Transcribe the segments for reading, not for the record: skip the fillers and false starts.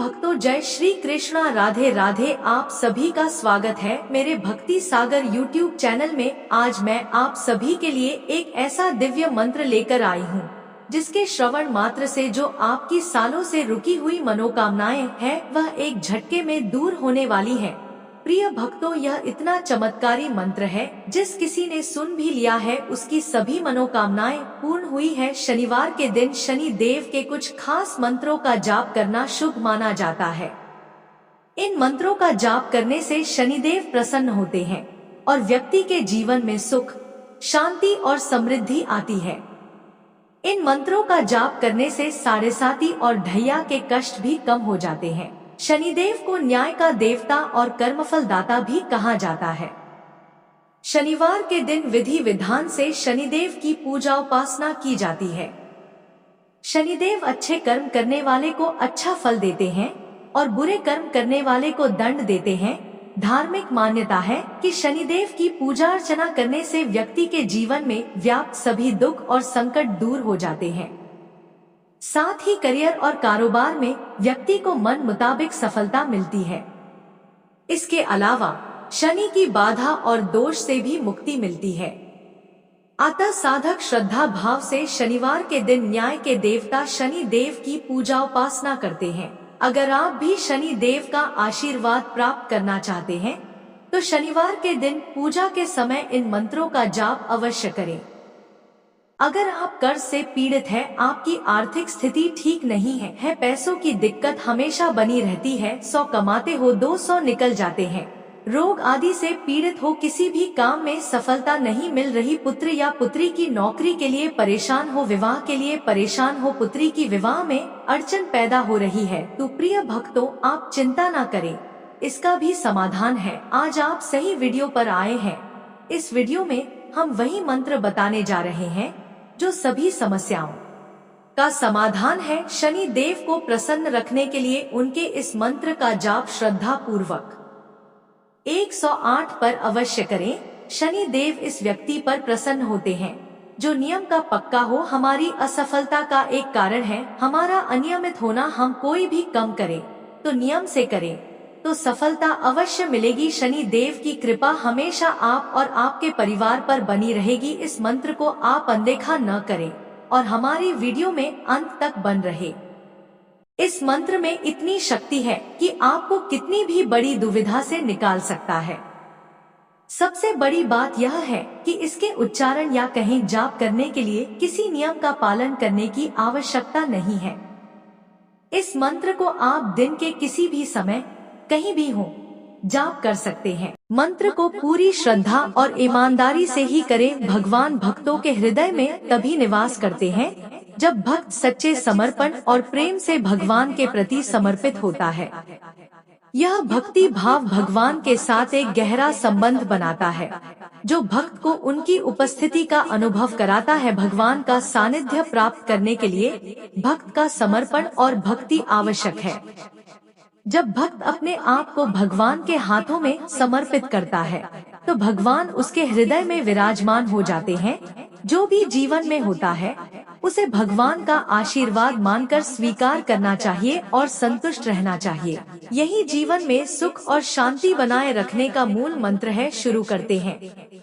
भक्तों, जय श्री कृष्णा, राधे राधे। आप सभी का स्वागत है मेरे भक्ति सागर YouTube चैनल में। आज मैं आप सभी के लिए एक ऐसा दिव्य मंत्र लेकर आई हूँ जिसके श्रवण मात्र से जो आपकी सालों से रुकी हुई मनोकामनाएं हैं वह एक झटके में दूर होने वाली है। प्रिय भक्तों, यह इतना चमत्कारी मंत्र है जिस किसी ने सुन भी लिया है उसकी सभी मनोकामनाएं पूर्ण हुई है। शनिवार के दिन शनि देव के कुछ खास मंत्रों का जाप करना शुभ माना जाता है। इन मंत्रों का जाप करने से शनिदेव प्रसन्न होते हैं और व्यक्ति के जीवन में सुख, शांति और समृद्धि आती है। इन मंत्रों का जाप करने से साढ़ेसाती और ढैया के कष्ट भी कम हो जाते हैं। शनिदेव को न्याय का देवता और कर्मफल दाता भी कहा जाता है। शनिवार के दिन विधि विधान से शनिदेव की पूजा उपासना की जाती है। शनिदेव अच्छे कर्म करने वाले को अच्छा फल देते हैं और बुरे कर्म करने वाले को दंड देते हैं। धार्मिक मान्यता है कि शनिदेव की पूजा अर्चना करने से व्यक्ति के जीवन में व्याप्त सभी दुख और संकट दूर हो जाते हैं। साथ ही करियर और कारोबार में व्यक्ति को मन मुताबिक सफलता मिलती है। इसके अलावा शनि की बाधा और दोष से भी मुक्ति मिलती है। अतः साधक श्रद्धा भाव से शनिवार के दिन न्याय के देवता शनि देव की पूजा उपासना करते हैं। अगर आप भी शनि देव का आशीर्वाद प्राप्त करना चाहते हैं तो शनिवार के दिन पूजा के समय इन मंत्रों का जाप अवश्य करें। अगर आप कर्ज से पीड़ित हैं, आपकी आर्थिक स्थिति ठीक नहीं है, पैसों की दिक्कत हमेशा बनी रहती है, 100 कमाते हो 200 निकल जाते हैं, रोग आदि से पीड़ित हो, किसी भी काम में सफलता नहीं मिल रही, पुत्र या पुत्री की नौकरी के लिए परेशान हो, विवाह के लिए परेशान हो, पुत्री की विवाह में अड़चन पैदा हो रही है, तो प्रिय भक्तों आप चिंता न करें, इसका भी समाधान है। आज आप सही वीडियो पर आए हैं। इस वीडियो में हम वही मंत्र बताने जा रहे हैं जो सभी समस्याओं का समाधान है। शनि देव को प्रसन्न रखने के लिए उनके इस मंत्र का जाप श्रद्धा पूर्वक 108 पर अवश्य करें। शनि देव इस व्यक्ति पर प्रसन्न होते हैं जो नियम का पक्का हो। हमारी असफलता का एक कारण है हमारा अनियमित होना। हम कोई भी काम करें तो नियम से करें तो सफलता अवश्य मिलेगी। शनि देव की कृपा हमेशा आप और आपके परिवार पर बनी रहेगी। इस मंत्र को आप अनदेखा न करें और हमारी वीडियो में अंत तक बन रहे। इस मंत्र में इतनी शक्ति है कि आपको कितनी भी बड़ी दुविधा से निकाल सकता है। सबसे बड़ी बात यह है कि इसके उच्चारण या कहीं जाप करने के लिए किसी नियम का पालन करने की आवश्यकता नहीं है। इस मंत्र को आप दिन के किसी भी समय कहीं भी हो जाप कर सकते हैं। मंत्र को पूरी श्रद्धा और ईमानदारी से ही करें। भगवान भक्तों के हृदय में तभी निवास करते हैं जब भक्त सच्चे समर्पण और प्रेम से भगवान के प्रति समर्पित होता है। यह भक्ति भाव भगवान के साथ एक गहरा संबंध बनाता है जो भक्त को उनकी उपस्थिति का अनुभव कराता है। भगवान का सानिध्य प्राप्त करने के लिए भक्त का समर्पण और भक्ति आवश्यक है। जब भक्त अपने आप को भगवान के हाथों में समर्पित करता है तो भगवान उसके हृदय में विराजमान हो जाते हैं। जो भी जीवन में होता है उसे भगवान का आशीर्वाद मानकर स्वीकार करना चाहिए और संतुष्ट रहना चाहिए। यही जीवन में सुख और शांति बनाए रखने का मूल मंत्र है। शुरू करते हैं,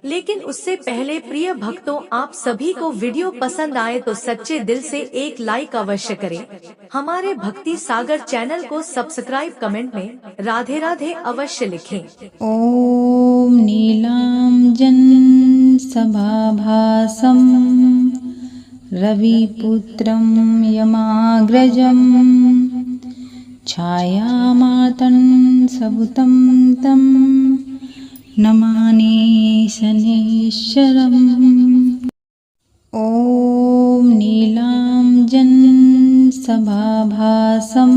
लेकिन उससे पहले प्रिय भक्तों आप सभी को वीडियो पसंद आए तो सच्चे दिल से एक लाइक अवश्य करें। हमारे भक्ति सागर चैनल को सब्सक्राइब, कमेंट में राधे राधे अवश्य लिखें। ओम नीलांजन सभाभासं रविपुत्रं यमाग्रजं छायामातन्सभुतं तं नमामि शनैश्वरम्। ॐ नीलांजन सभाभासं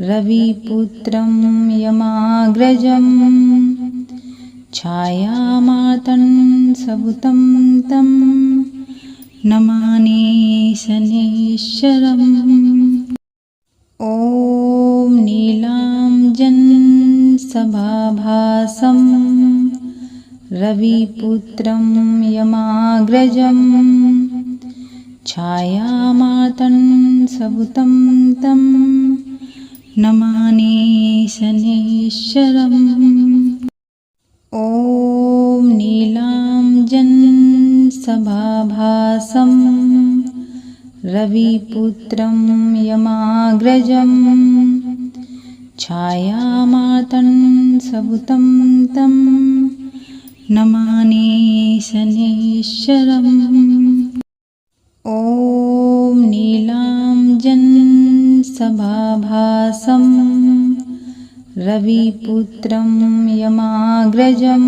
रविपुत्रं यमाग्रजं छायामातन्सभुतं तं नमामि शनैश्वरम्। ॐ नीलांजन सभाभासं रविपुत्रं यमाग्रजं छायामातन्सभुतं तं नमामि शनैश्चरम्। ॐ नीलाञ्जनसभाभासं रविपुत्रं यमाग्रजं छायामार्तण्डसुतं तं नमामि शनैश्चरम्। ॐ नीलाञ्जनसभाभासं रविपुत्रं यमाग्रजं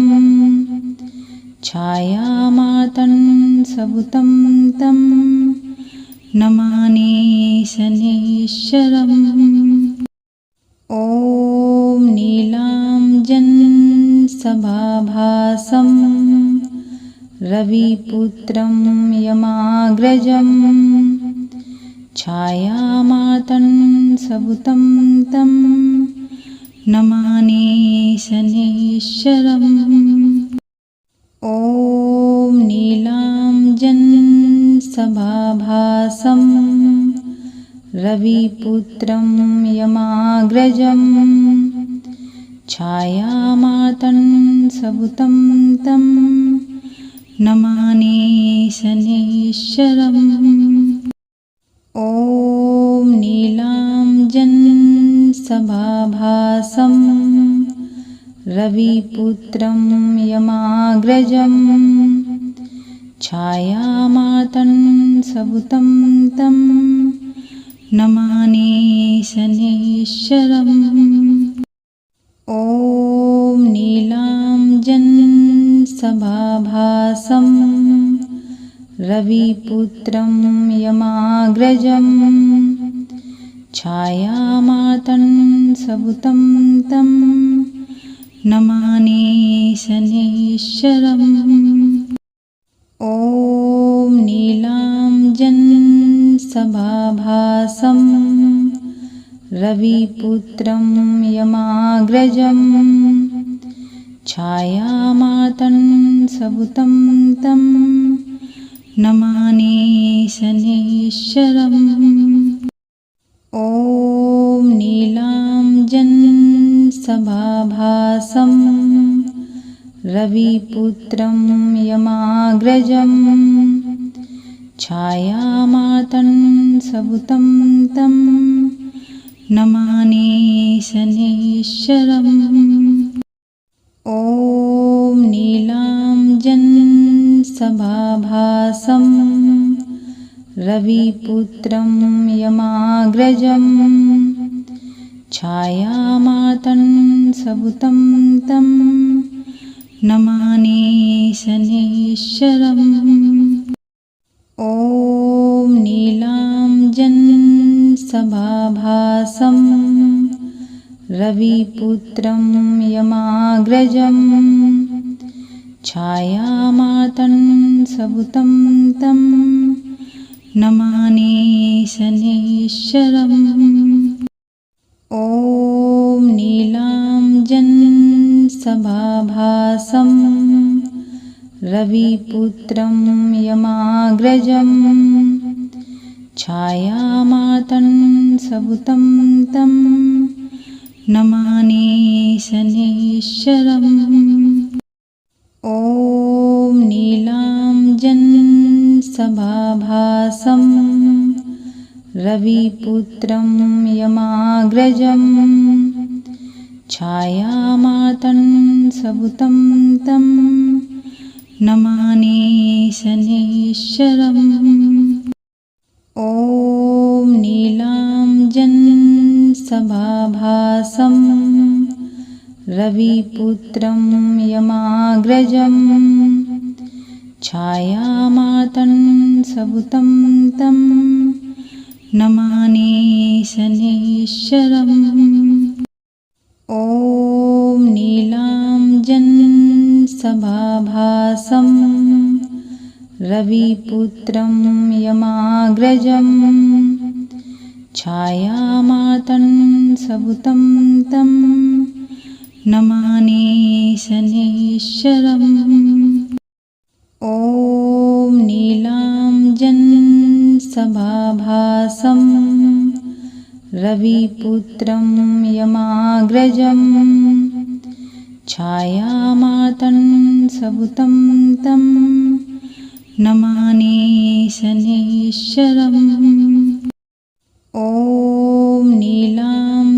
छायामार्तण्डसुतं तं नमामि शनैश्चरम्। ॐ नीलाञ्जनसभाभासं रविपुत्रं यमाग्रजं छायामार्तण्डसुतं तं नमामि शनैश्चरम्। ॐ नीलाञ्जनसभाभासं रविपुत्रं यमाग्रजं छायामार्तण्डसुतं तं नमामि शनैश्चरम्। ॐ नीलाञ्जनसभाभासं रविपुत्रं यमाग्रजं छायामार्तण्डसुतं तं नमामि शनैश्चरम्। ॐ नीलाञ्जनसभाभासं रविपुत्रं यमाग्रजं छायामार्तण्डसुतं तं नमामि शनैश्चरम्। ॐ नीलाञ्जनसभाभासं रविपुत्रं यमाग्रजं छायामार्तण्डसुतं तं नमामि शनैश्चरम्। ॐ नीलाञ्जनसभाभासं रविपुत्रं यमाग्रजं छायामार्तण्डसुतं तं नमामि शनैश्चरम्। ॐ नीलाञ्जनसभाभासं रविपुत्रं यमाग्रजं छायामार्तण्डसुतं तं नमामि शनैश्चरम्। ॐ नीलाञ्जनसभाभासं रविपुत्रं यमाग्रजं छायामार्तण्डसुतं तं नमामि शनैश्चरम्। ॐ नीलाञ्जनसभाभासं रविपुत्रं यमाग्रजं छायामार्तण्डसुतं तं नमामि शनैश्चरम्। ॐ नीलाञ्जनसभाभासं रविपुत्रं यमाग्रजं छायामार्तण्डसुतं तं नमामि शनैश्चरम्। ॐ नीलाञ्जनसभाभासं रविपुत्रं यमाग्रजं छायामार्तण्डसुतं तं नमामि शनैश्चरम्। ॐ नीलाञ्जनसभाभासं रविपुत्रं यमाग्रजं छायामार्तण्डसुतं तं नमामि शनैश्चरम्। ॐ नीलाञ्जनसभाभासं रविपुत्रं यमाग्रजं छायामार्तं सबुतं तं नमामि शनैश्चरम्। ॐ नीलाञ्जनसभाभासं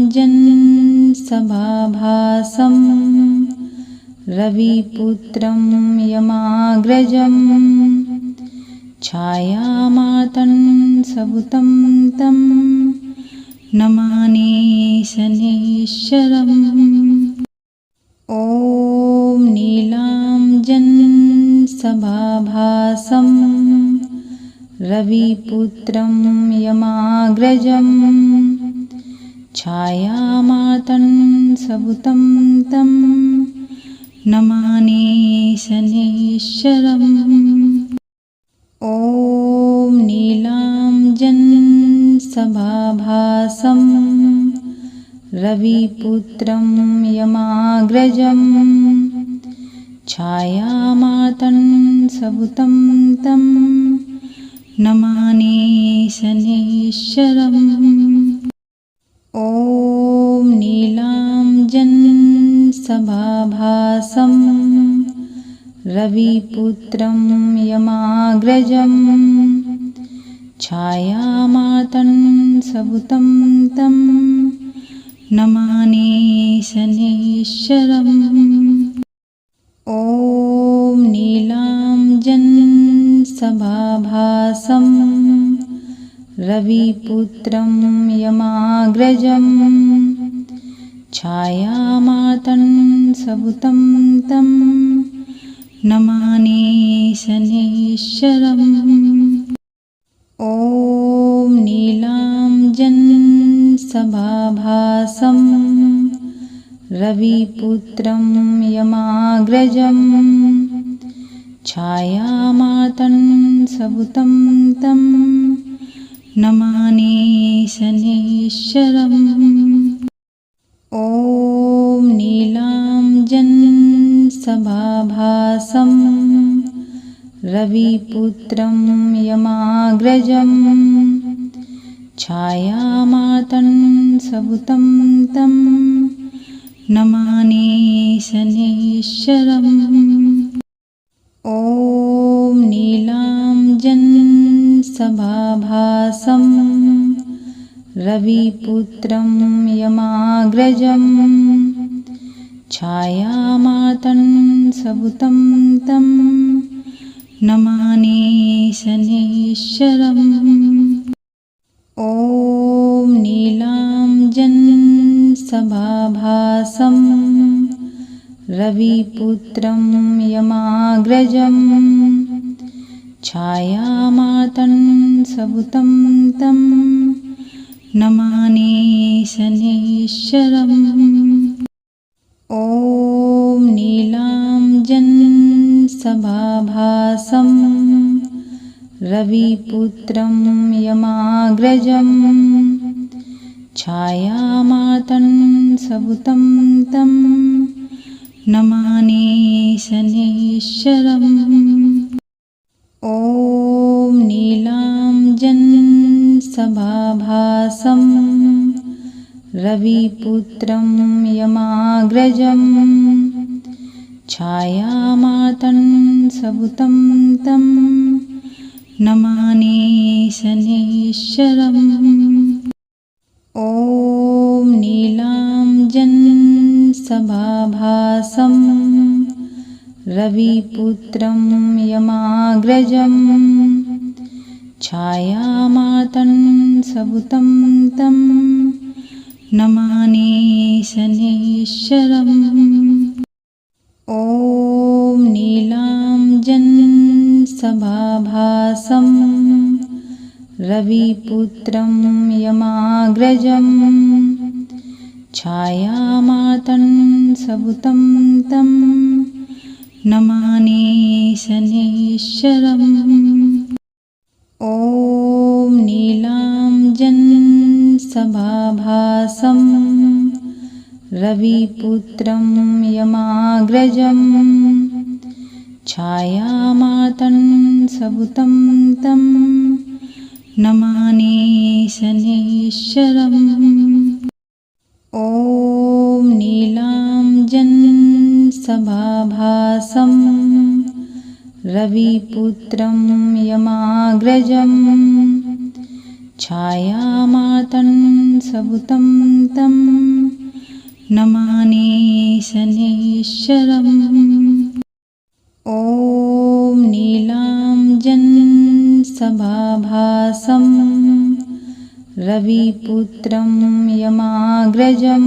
रविपुत्रं यमाग्रजं छायामार्तं सबुतं तं नमामि शनैश्चरम्। ॐ नीलाञ्जनसभाभासं रविपुत्रं यमाग्रजं छायामार्तं सबुतं तं नमामि शनैश्चरम्। ॐ नीलाञ्जनसभाभासं रविपुत्रं यमाग्रजं छायामार्तं सबुतं तं नमामि शनैश्चरम्। ॐ नीलाञ्जनसभाभासं रविपुत्रं यमाग्रजं छायामार्तं सबुतं तं नमामि शनैश्चरम्। ॐ नीलाञ्जनसभाभासं रविपुत्रं यमाग्रजं छायामार्तं सबुतं तं नमामि शनैश्चरम्। ॐ नीलाञ्जनसभाभासं रविपुत्रं यमाग्रजं छायामार्तं सबुतं तं नमामि शनैश्चरम्। ॐ नीलाञ्जनसभाभासं रविपुत्रं यमाग्रजं छायामार्तं सबुतं तं नमामि शनैश्चरम्। ॐ नीलाञ्जनसभाभासं रविपुत्रं यमाग्रजं छायामार्तं सबुतं तं नमामि शनैश्चरम्। ॐ नीलाञ्जनसभाभासं रविपुत्रं यमाग्रजं छायामार्तं सबुतं तं नमामि शनैश्चरम्। ॐ नीलाञ्जनसभाभासं रविपुत्रं यमाग्रजं छायामार्तं सबुतं तं नमामि शनैश्चरम्। ॐ नीलाञ्जनसभाभासं रविपुत्रं यमाग्रजं छायामार्तं सबुतं तं नमामि शनैश्चरम्। ॐ नीलाञ्जनसभाभासं रविपुत्रं यमाग्रजं छायामार्तं सबुतं तं नमामि शनैश्चरम्। ॐ नीलाञ्जनसभाभासं रविपुत्रं यमाग्रजं छायामार्तं सबुतं तं नमामि शनैश्चरम्। ॐ नीलाञ्जनसभाभासं रविपुत्रं यमाग्रजं छायामार्तं सबुतं तं नमामि शनैश्चरम्। रविपुत्रं यमाग्रजं छायामार्तं सबुतं तं नमामि शनैश्चरम्। ॐ नीलाञ्जनसभाभासं रविपुत्रं यमाग्रजं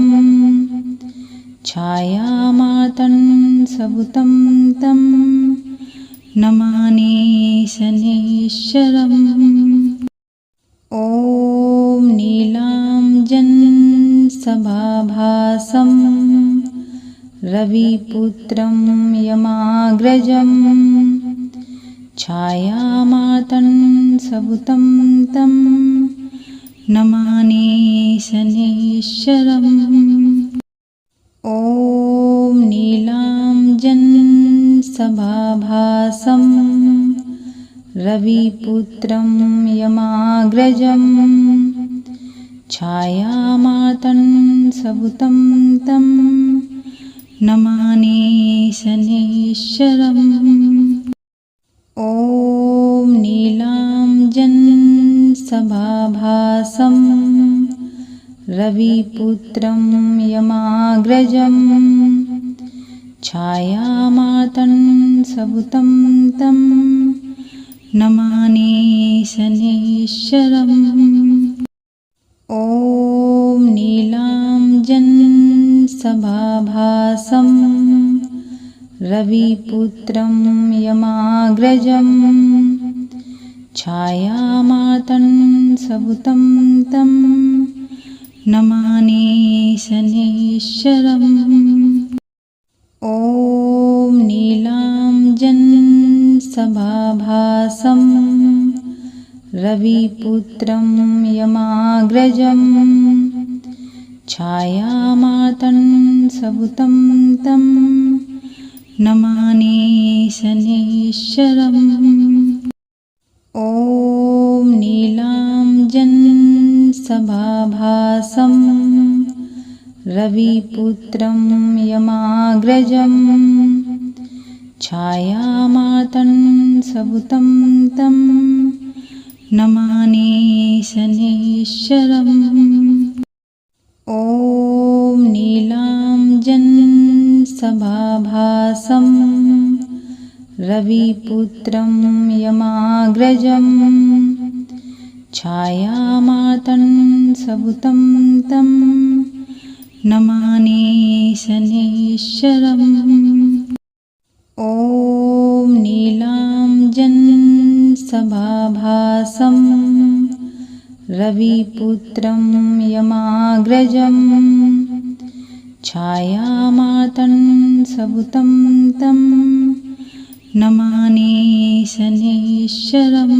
छायामार्तं सबुतं तं नमामि शनैश्चरम्। ॐ नीलाञ्जनसभाभासं रविपुत्रं यमाग्रजं छायामार्तं सबुतं तं नमामि शनैश्चरम्। ॐ नीलाञ्जनसभाभासं रविपुत्रं यमाग्रजं छायामार्तं सबुतं तं नमामि शनैश्चरम्। ॐ नीलाञ्जनसभाभासं रविपुत्रं यमाग्रजं छायामार्तं सबुतं तं नमामि शनैश्चरम्। ॐ नीलाञ्जनसभाभासं रविपुत्रं यमाग्रजं छायामार्तं सबुतं तं नमामि शनैश्चरम्। ॐ नीलाञ्जनसभाभासं रविपुत्रं यमाग्रजं छायामार्तं सबुतं तं नमामि शनैश्चरम्। ॐ नीलाञ्जनसभाभासं रविपुत्रं यमाग्रजं छायामार्तं सबुतं तं नमामि शनैश्चरम्। ॐ नीलाञ्जनसभाभासं रविपुत्रं यमाग्रजं छायामार्तं सबुतं तं नमामि शनैश्चरम्। ॐ नीलाञ्जनसभाभासं रविपुत्रं यमाग्रजं छायामार्तं सबुतं तं नमामि शनैश्चरम्।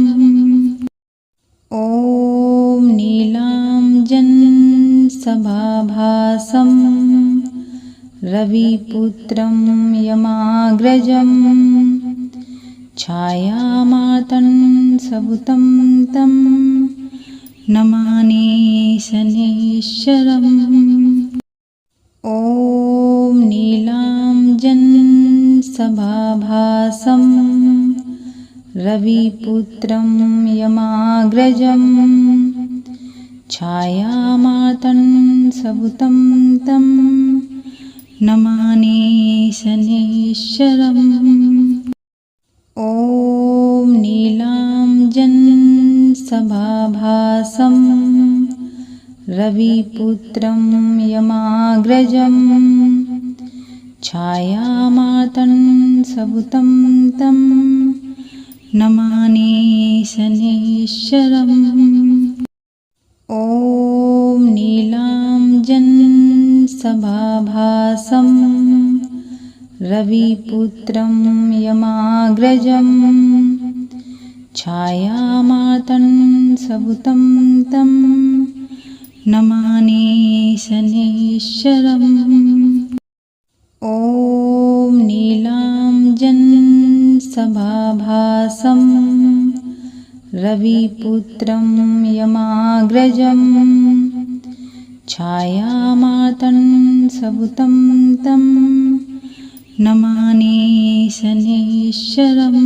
ॐ नीलाञ्जनसभाभासं रविपुत्रं यमाग्रजं छायामार्तं सबुतं तं नमामि शनैश्चरम्। ॐ नीलाञ्जनसभाभासं रविपुत्रं यमाग्रजं छायामार्तं सबुतं तं नमामि शनैश्चरम्। ॐ नीलाञ्जनसभाभासं रविपुत्रं यमाग्रजं छायामार्तं सबुतं तं नमामि शनैश्चरम्। ॐ नीलाञ्जनसभाभासं रविपुत्रं यमाग्रजं छायामार्तं सबुतं तं नमामि शनैश्चरम्। ॐ नीलाञ्जनसभाभासं रविपुत्रं यमाग्रजं छायामार्तं सबुतं तं नमामि शनैश्चरम्।